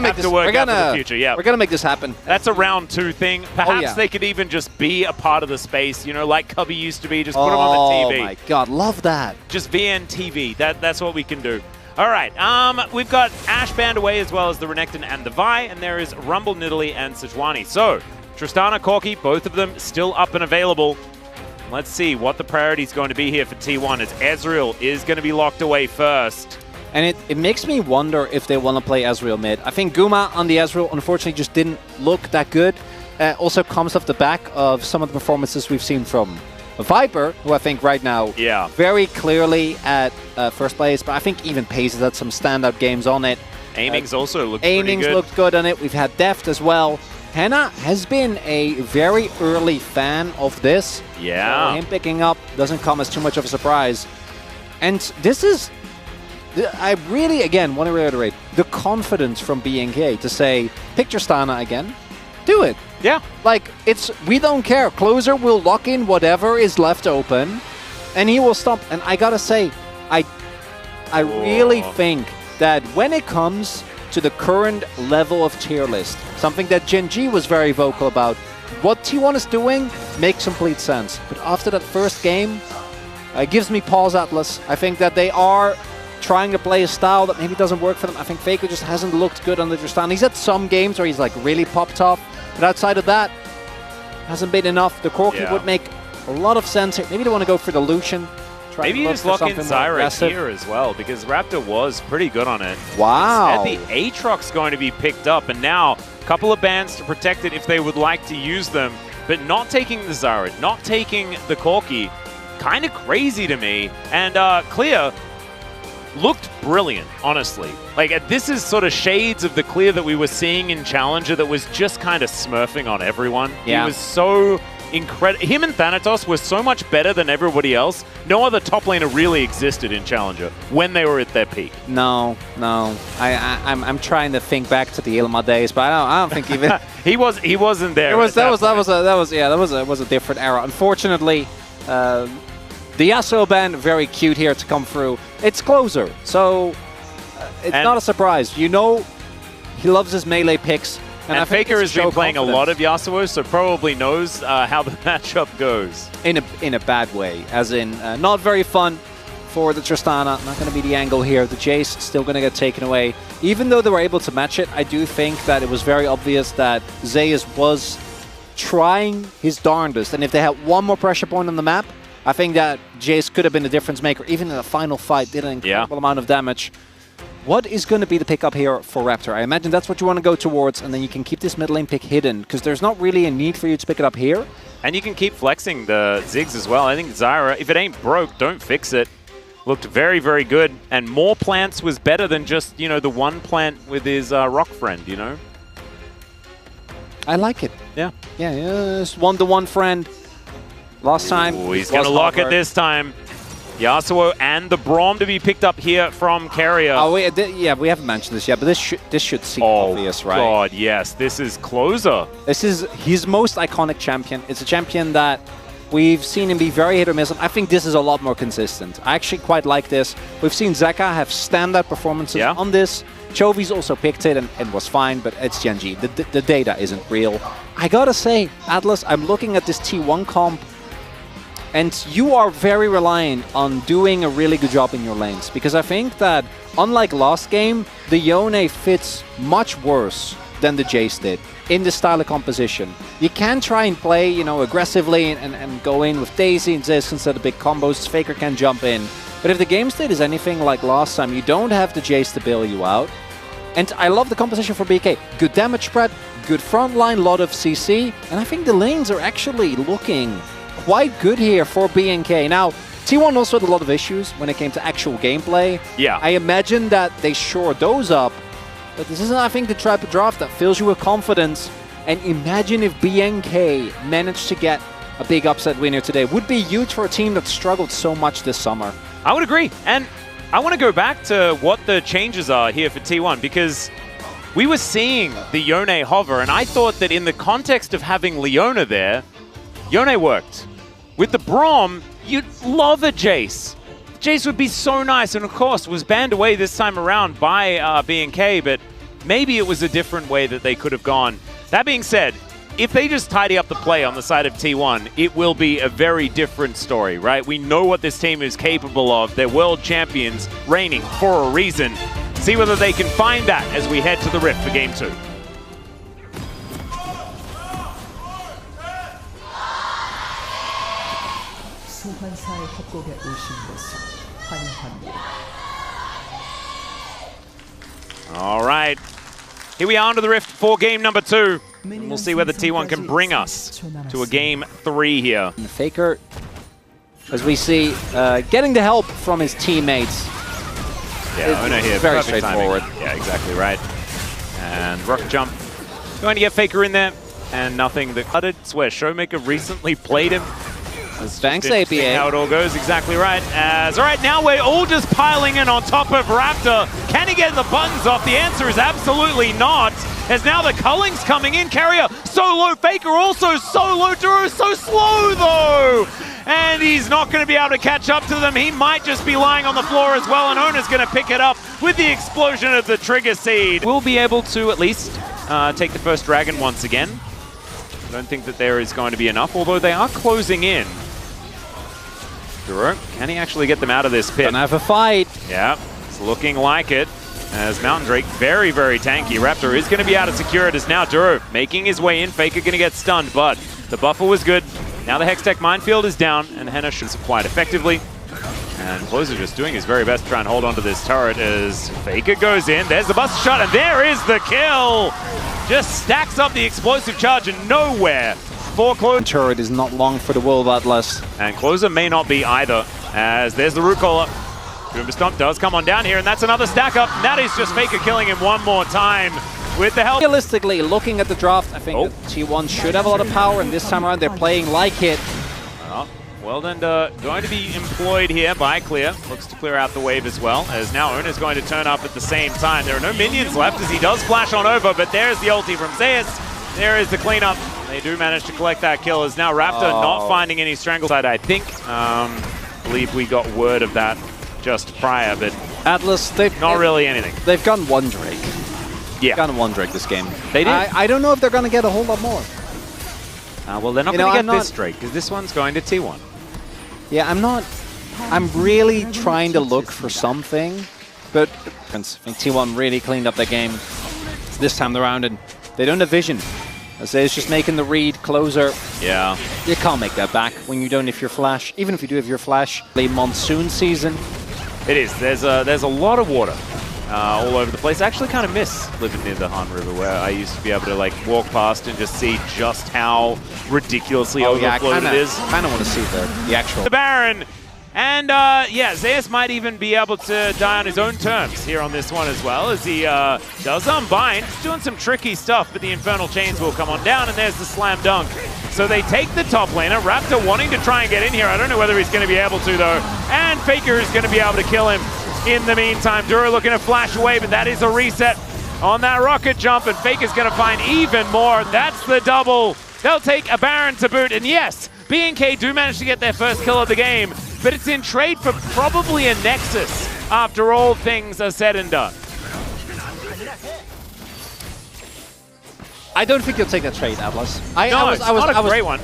have to work out for the future. Yeah, we're gonna make this happen. That's a round 2 thing. Perhaps they could even just be a part of the space, you know, like Cubby used to be. Just put them on the TV. Oh my God, love that. Just VN TV. That's what we can do. All right, we've got Ash banned away as well as the Renekton and the Vi, and there is Rumble, Nidalee, and Sejuani. So Tristana, Corki, both of them still up and available. Let's see what the priority is going to be here for T1 as Ezreal is going to be locked away first. And it makes me wonder if they want to play Ezreal mid. I think Guma on the Ezreal, unfortunately, just didn't look that good. Also comes off the back of some of the performances we've seen from Viper, who I think right now very clearly at first place. But I think even Pace has had some standout games on it. Aiming's also looked pretty good. Aiming's looked good on it. We've had Deft as well. Henna has been a very early fan of this. Yeah. So him picking up doesn't come as too much of a surprise. And this is... I really, again, want to reiterate the confidence from BNK to say, pick Tristana again, do it. Yeah. Like, we don't care. Closer will lock in whatever is left open, and he will stop. And I gotta say, I really think that when it comes to the current level of tier list, something that Gen G was very vocal about, what T1 is doing makes complete sense. But after that first game, it gives me pause, Atlas. I think that they are trying to play a style that maybe doesn't work for them. I think Faker just hasn't looked good on the Tristana. He's had some games where he's like really popped off, but outside of that, hasn't been enough. The Corki would make a lot of sense here. Maybe they want to go for the Lucian. Maybe you just lock in Zyra here as well, because Raptor was pretty good on it. Wow. Instead, the Aatrox's going to be picked up, and now a couple of bans to protect it if they would like to use them, but not taking the Zyra, not taking the Corki. Kind of crazy to me. And Clear looked brilliant, honestly. Like, this is sort of shades of the Clear that we were seeing in Challenger that was just kind of smurfing on everyone. Yeah. He was so incredible. Him and Thanatos were so much better than everybody else. No other top laner really existed in Challenger when they were at their peak. No. I'm trying to think back to the Ilma days, but I don't think even he wasn't there. That was a different era. Unfortunately, the Yasuo ban, very cute here to come through. It's Closer, so it's not a surprise. You know he loves his melee picks. And Faker has been playing a lot of Yasuo, so probably knows how the matchup goes. In a bad way, as in not very fun for the Tristana. Not going to be the angle here. The Jace still going to get taken away. Even though they were able to match it, I do think that it was very obvious that Zeus was trying his darndest. And if they had one more pressure point on the map, I think that Jace could have been a difference maker. Even in the final fight, did an incredible amount of damage. What is going to be the pickup here for Raptor? I imagine that's what you want to go towards, and then you can keep this mid lane pick hidden, because there's not really a need for you to pick it up here. And you can keep flexing the Ziggs as well. I think Zyra, if it ain't broke, don't fix it. Looked very, very good. And more plants was better than just, you know, the one plant with his rock friend, you know? I like it. Yeah. Yeah, it's one-to-one friend. Last time. Ooh, he's going to lock it this time. Yasuo and the Braum to be picked up here from Carrier. Oh, we haven't mentioned this yet, but this should seem obvious, right? Oh, God, yes. This is Closer. This is his most iconic champion. It's a champion that we've seen him be very hit or miss. I think this is a lot more consistent. I actually quite like this. We've seen Zeka have standout performances on this. Chovy's also picked it and was fine, but it's Gen G. The data isn't real. I gotta say, Atlas, I'm looking at this T1 comp, and you are very reliant on doing a really good job in your lanes, because I think that, unlike last game, the Yone fits much worse than the Jace did in this style of composition. You can try and play, you know, aggressively and go in with Daisy and Zisk instead of big combos. Faker can jump in. But if the game state is anything like last time, you don't have the Jace to bail you out. And I love the composition for BK. Good damage spread, good front line, lot of CC, and I think the lanes are actually looking quite good here for BNK. Now, T1 also had a lot of issues when it came to actual gameplay. Yeah. I imagine that they shore those up, but this isn't, I think, the type of draft that fills you with confidence. And imagine if BNK managed to get a big upset winner today. Would be huge for a team that struggled so much this summer. I would agree. And I want to go back to what the changes are here for T1, because we were seeing the Yone hover, and I thought that in the context of having Leona there, Yone worked. With the Braum, you'd love a Jace. Jace would be so nice, and of course was banned away this time around by BNK, but maybe it was a different way that they could have gone. That being said, if they just tidy up the play on the side of T1, it will be a very different story, right? We know what this team is capable of. They're world champions, reigning for a reason. See whether they can find that as we head to the Rift for Game 2. All right. Here we are onto the Rift for game number 2. And we'll see whether T1 can bring us to a game 3 here. And Faker, as we see, getting the help from his teammates. Yeah, Oner here. Very straightforward. Yeah, exactly right. And rocket jump. Going to get Faker in there. And nothing that cut it. Swear, Showmaker recently played him. Thanks, APA. How it all goes, exactly right. All right, now we're all just piling in on top of Raptor. Can he get the buttons off? The answer is absolutely not. As now the Culling's coming in. Carrier so low, Faker also so low. Duro so slow though. And he's not going to be able to catch up to them. He might just be lying on the floor as well, and Oner's going to pick it up with the explosion of the Trigger Seed. We'll be able to at least take the first dragon once again. I don't think that there is going to be enough, although they are closing in. Duro, can he actually get them out of this pit? Gonna have a fight. Yeah, it's looking like it. As Mountain Drake, very, very tanky. Raptor is going to be able to secure it as now Duro making his way in. Faker going to get stunned, but the buffer was good. Now the Hextech Minefield is down, and Henna shoots it quite effectively. And Closer just doing his very best to try and hold onto this turret as Faker goes in. There's the bust shot, and there is the kill! Just stacks up the explosive charge and nowhere for Closer. Turret is not long for the World Atlas. And Closer may not be either, as there's the root caller. Goomba Stomp does come on down here, and that's another stack up. And that is just Faker killing him one more time with the help. Realistically, looking at the draft, I think that T1 should have a lot of power, and this time around they're playing like it. Weldon going to be employed here by Clear. Looks to clear out the wave as well, as now Oner's going to turn up at the same time. There are no minions left as he does flash on over, but there's the ulti from Zeus. There is the cleanup. They do manage to collect that kill, as now Raptor not finding any strangleside, I think. Believe we got word of that just prior, but Atlas, they've not really anything. They've gone one Drake. Yeah. Gone one Drake this game. They did. I don't know if they're going to get a whole lot more. Well, they're not going to get this Drake, because this one's going to T1. Yeah, I'm really trying to look for something, but I think T1 really cleaned up their game this time around, and they don't have vision. As it's just making the read Closer. Yeah. You can't make that back when you don't have your flash. Even if you do have your flash, late monsoon season. It is. There's a lot of water all over the place. I actually kind of miss living near the Han River, where I used to be able to like walk past and just see just how ridiculously overflowed it is. I kind of want to see the actual. The Baron. And yeah, Zeus might even be able to die on his own terms here on this one as well, as he does unbind. He's doing some tricky stuff, but the Infernal Chains will come on down, and there's the slam dunk. So they take the top laner. Raptor wanting to try and get in here. I don't know whether he's going to be able to, though. And Faker is going to be able to kill him in the meantime. Duro looking to flash away, but that is a reset on that rocket jump, and Faker's going to find even more. That's the double. They'll take a Baron to boot, and yes, BNK do manage to get their first kill of the game, but it's in trade for probably a Nexus after all things are said and done. I don't think you'll take that trade, Atlas. I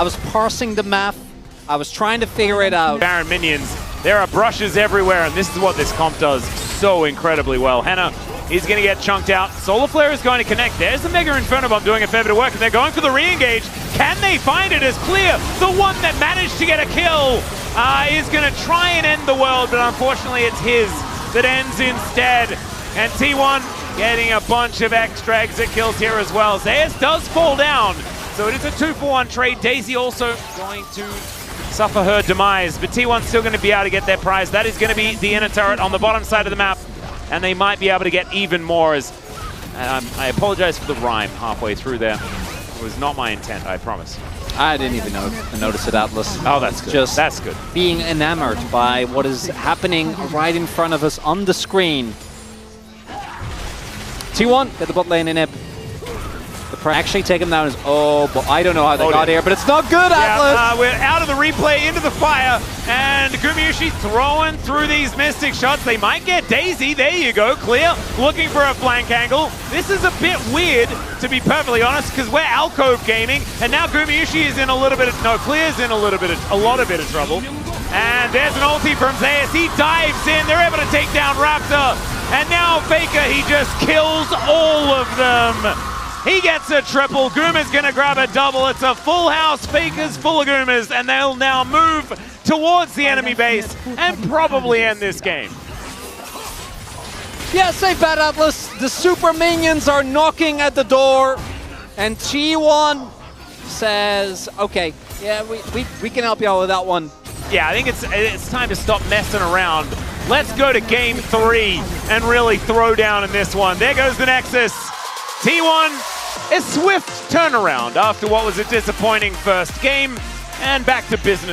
was parsing the math. I was trying to figure it out. Baron minions. There are brushes everywhere, and this is what this comp does so incredibly well. Henna is going to get chunked out. Solar Flare is going to connect. There's the Mega Inferno Bomb doing a fair bit of work, and they're going for the re-engage. Can they find it as Clear, the one that managed to get a kill, is going to try and end the world, but unfortunately it's his that ends instead. And T1 getting a bunch of extra exit kills here as well. Zeus does fall down, so it is a 2-for-1 trade. Daisy also going to suffer her demise, but T1's still going to be able to get their prize. That is going to be the inner turret on the bottom side of the map, and they might be able to get even more. As I apologize for the rhyme halfway through there. It was not my intent, I promise. I didn't even notice it, Atlas. Oh, that's good. Just that's good. Being enamored by what is happening right in front of us on the screen. T1, get the bot lane in it. Actually take him down is, oh, but I don't know how they got here, but it's not good, Atlas! We're out of the replay, into the fire, and Gumayusi throwing through these Mystic shots. They might get Daisy, there you go, clear, looking for a flank angle. This is a bit weird, to be perfectly honest, because we're Alcove gaming, and now Gumayusi is in a little bit of, no, Clear's in a lot of trouble. And there's an ulti from Zeus, he dives in, they're able to take down Raptor, and now Faker, he just kills all of them. He gets a triple, Guma's gonna grab a double, it's a full house, Faker's full of Gumas, and they'll now move towards the enemy base and probably end this game. Yeah, say bad, Atlas. The super minions are knocking at the door, and T1 says, okay, yeah, we can help you out with that one. Yeah, I think it's time to stop messing around. Let's go to game 3 and really throw down in this one. There goes the Nexus. T1, a swift turnaround after what was a disappointing first game, and back to business